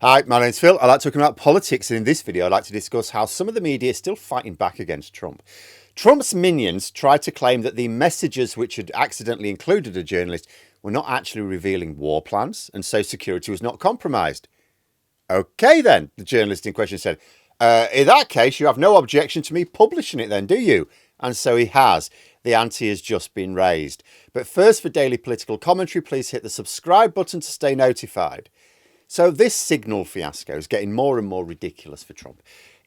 Hi, my name's Phil. I like talking about politics, and in this video I'd like to discuss how some of the media is still fighting back against Trump. Trump's minions tried to claim that the messages which had accidentally included a journalist were not actually revealing war plans, and so security was not compromised. Okay then, the journalist in question said, in that case you have no objection to me publishing it then, do you? And so he has. The ante has just been raised. But first, for daily political commentary, please hit the subscribe button to stay notified. So this signal fiasco is getting more and more ridiculous for Trump.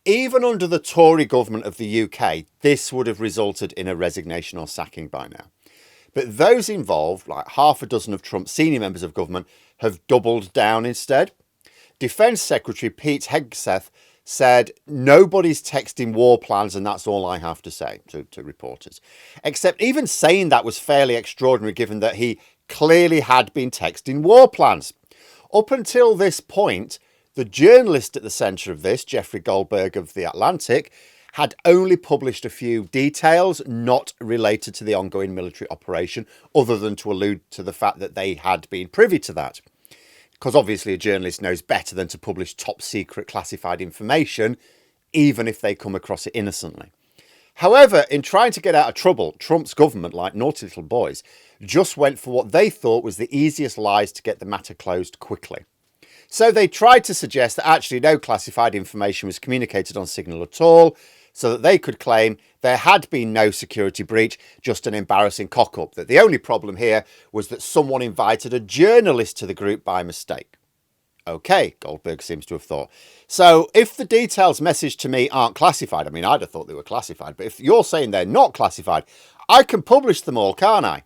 Even under the Tory government of the UK, this would have resulted in a resignation or sacking by now. But those involved, like half a dozen of Trump's senior members of government, have doubled down instead. Defence Secretary Pete Hegseth said, nobody's texting war plans and that's all I have to say to reporters. Except even saying that was fairly extraordinary given that he clearly had been texting war plans. Up until this point, the journalist at the centre of this, Jeffrey Goldberg of The Atlantic, had only published a few details not related to the ongoing military operation, other than to allude to the fact that they had been privy to that. Because obviously a journalist knows better than to publish top secret classified information, even if they come across it innocently. However, in trying to get out of trouble, Trump's government, like naughty little boys, just went for what they thought was the easiest lies to get the matter closed quickly. So they tried to suggest that actually no classified information was communicated on Signal at all, so that they could claim there had been no security breach, just an embarrassing cock-up, that the only problem here was that someone invited a journalist to the group by mistake. Okay, Goldberg seems to have thought. So if the details messaged to me aren't classified, I mean, I'd have thought they were classified, but if you're saying they're not classified, I can publish them all, can't I?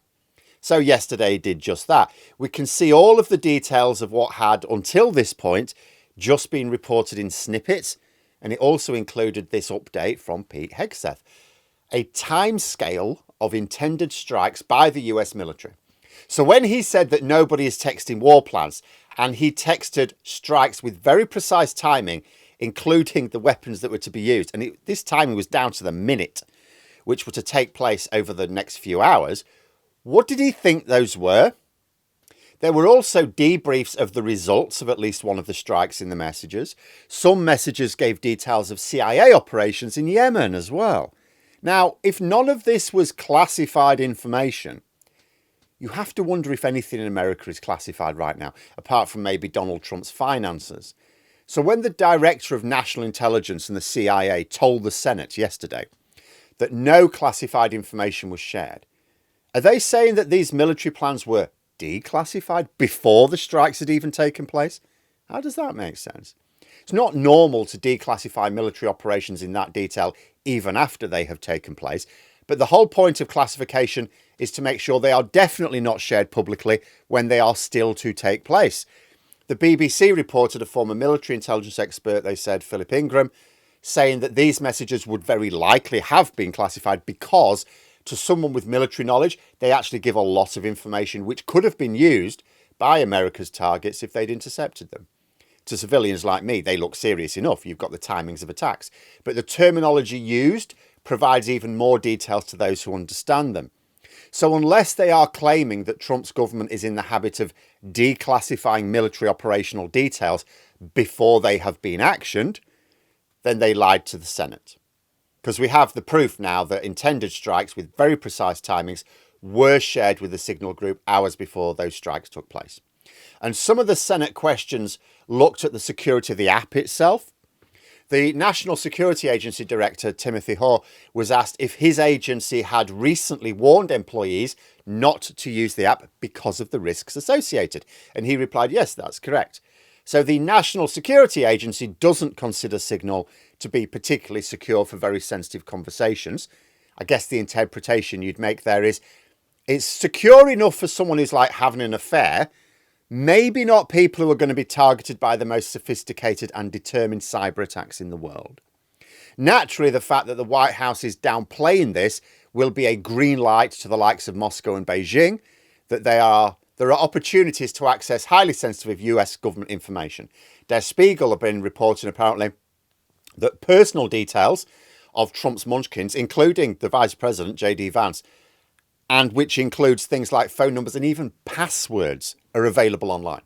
So yesterday he did just that. We can see all of the details of what had, until this point, just been reported in snippets, and it also included this update from Pete Hegseth. A timescale of intended strikes by the US military. So when he said that nobody is texting war plans, and he texted strikes with very precise timing, including the weapons that were to be used, and this timing was down to the minute, which were to take place over the next few hours, what did he think those were? There were also debriefs of the results of at least one of the strikes in the messages. Some messages gave details of CIA operations in Yemen as well. Now, if none of this was classified information, you have to wonder if anything in America is classified right now, apart from maybe Donald Trump's finances. So when the Director of National Intelligence and the CIA told the Senate yesterday that no classified information was shared, are they saying that these military plans were declassified before the strikes had even taken place? How does that make sense? It's not normal to declassify military operations in that detail even after they have taken place. But the whole point of classification is to make sure they are definitely not shared publicly when they are still to take place. The BBC reported a former military intelligence expert, they said, Philip Ingram, saying that these messages would very likely have been classified because to someone with military knowledge, they actually give a lot of information which could have been used by America's targets if they'd intercepted them. To civilians like me, they look serious enough. You've got the timings of attacks. But the terminology used provides even more details to those who understand them. So unless they are claiming that Trump's government is in the habit of declassifying military operational details before they have been actioned, then they lied to the Senate. Because we have the proof now that intended strikes with very precise timings were shared with the Signal Group hours before those strikes took place. And some of the Senate questions looked at the security of the app itself. The National Security Agency Director, Timothy Hoare, was asked if his agency had recently warned employees not to use the app because of the risks associated. And he replied, yes, that's correct. So the National Security Agency doesn't consider Signal to be particularly secure for very sensitive conversations. I guess the interpretation you'd make there is it's secure enough for someone who's like having an affair, maybe not people who are going to be targeted by the most sophisticated and determined cyber attacks in the world. Naturally, the fact that the White House is downplaying this will be a green light to the likes of Moscow and Beijing, that there are opportunities to access highly sensitive US government information. Der Spiegel have been reporting apparently that personal details of Trump's munchkins, including the Vice President, J.D. Vance, and which includes things like phone numbers and even passwords, are available online.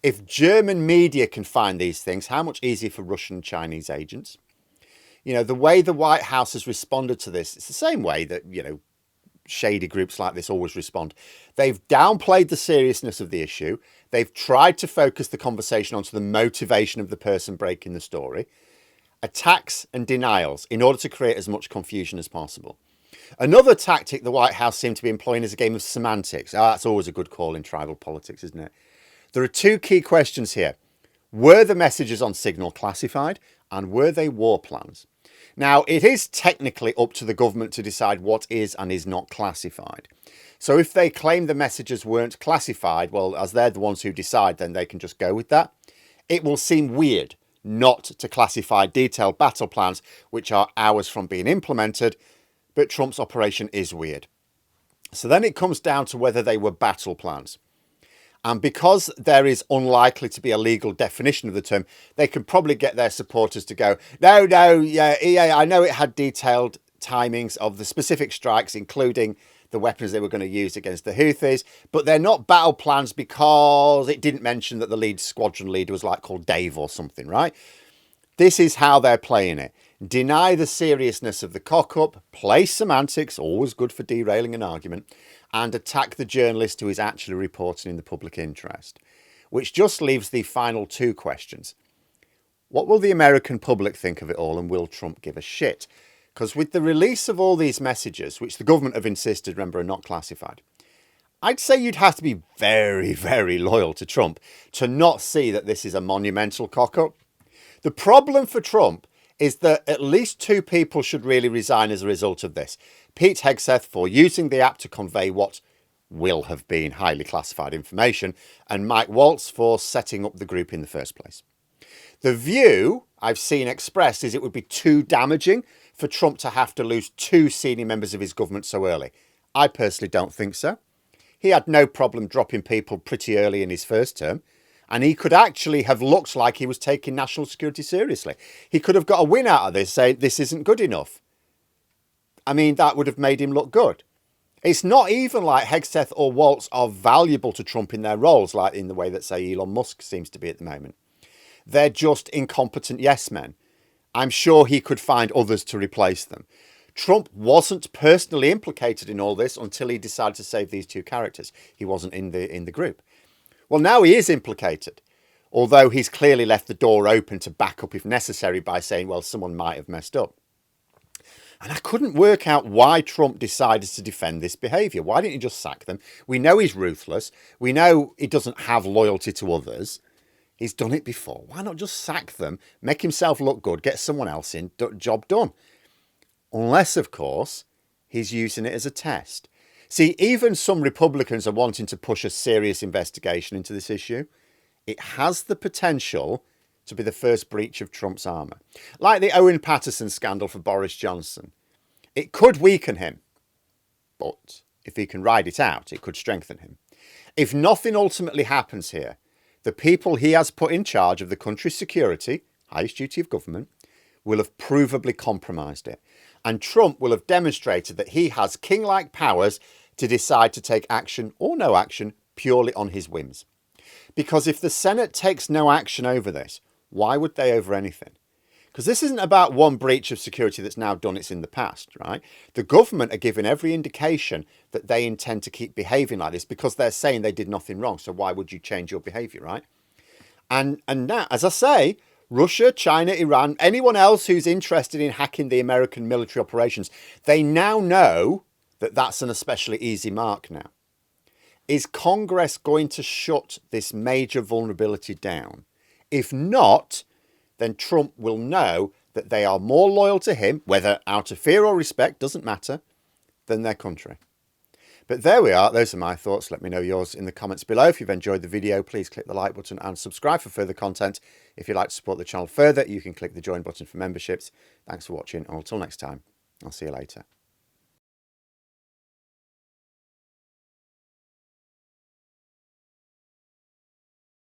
If German media can find these things, how much easier for Russian and Chinese agents? You know, the way the White House has responded to this, it's the same way that, you know, shady groups like this always respond. They've downplayed the seriousness of the issue. They've tried to focus the conversation onto the motivation of the person breaking the story. Attacks and denials in order to create as much confusion as possible. Another tactic the White House seemed to be employing is a game of semantics. That's always a good call in tribal politics, isn't it? There are two key questions here. Were the messages on Signal classified, and were they war plans? Now, it is technically up to the government to decide what is and is not classified. So if they claim the messages weren't classified, well, as they're the ones who decide, then they can just go with that. It will seem weird not to classify detailed battle plans, which are hours from being implemented, but Trump's operation is weird. So then it comes down to whether they were battle plans. And because there is unlikely to be a legal definition of the term, they can probably get their supporters to go, no, yeah, I know it had detailed timings of the specific strikes, including the weapons they were going to use against the Houthis, but they're not battle plans because it didn't mention that the lead squadron leader was like called Dave or something, right? This is how they're playing it. Deny the seriousness of the cock-up, play semantics, always good for derailing an argument, and attack the journalist who is actually reporting in the public interest. Which just leaves the final two questions. What will the American public think of it all, and will Trump give a shit? Because with the release of all these messages, which the government have insisted, remember, are not classified, I'd say you'd have to be very, very loyal to Trump to not see that this is a monumental cock-up. The problem for Trump is that at least two people should really resign as a result of this. Pete Hegseth for using the app to convey what will have been highly classified information, and Mike Waltz for setting up the group in the first place. The view I've seen expressed is it would be too damaging for Trump to have to lose two senior members of his government so early. I personally don't think so. He had no problem dropping people pretty early in his first term. And he could actually have looked like he was taking national security seriously. He could have got a win out of this, saying this isn't good enough. I mean, that would have made him look good. It's not even like Hegseth or Waltz are valuable to Trump in their roles, like in the way that, say, Elon Musk seems to be at the moment. They're just incompetent yes men. I'm sure he could find others to replace them. Trump wasn't personally implicated in all this until he decided to save these two characters. He wasn't in the group. Well, now he is implicated, although he's clearly left the door open to back up if necessary by saying, well, someone might have messed up. And I couldn't work out why Trump decided to defend this behaviour. Why didn't he just sack them? We know he's ruthless. We know he doesn't have loyalty to others. He's done it before. Why not just sack them, make himself look good, get someone else in, job done? Unless, of course, he's using it as a test. See, even some Republicans are wanting to push a serious investigation into this issue. It has the potential to be the first breach of Trump's armour. Like the Owen Paterson scandal for Boris Johnson. It could weaken him, but if he can ride it out, it could strengthen him. If nothing ultimately happens here, the people he has put in charge of the country's security, highest duty of government, will have provably compromised it. And Trump will have demonstrated that he has king-like powers to decide to take action or no action purely on his whims. Because if the Senate takes no action over this, why would they over anything? Because this isn't about one breach of security that's now done, it's in the past, right? The government are giving every indication that they intend to keep behaving like this because they're saying they did nothing wrong. So why would you change your behaviour, right? And now, as I say, Russia, China, Iran, anyone else who's interested in hacking the American military operations, they now know that that's an especially easy mark now. Is Congress going to shut this major vulnerability down? If not, then Trump will know that they are more loyal to him, whether out of fear or respect, doesn't matter, than their country. But there we are. Those are my thoughts. Let me know yours in the comments below. If you've enjoyed the video, please click the like button and subscribe for further content. If you'd like to support the channel further, you can click the join button for memberships. Thanks for watching. And until next time, I'll see you later.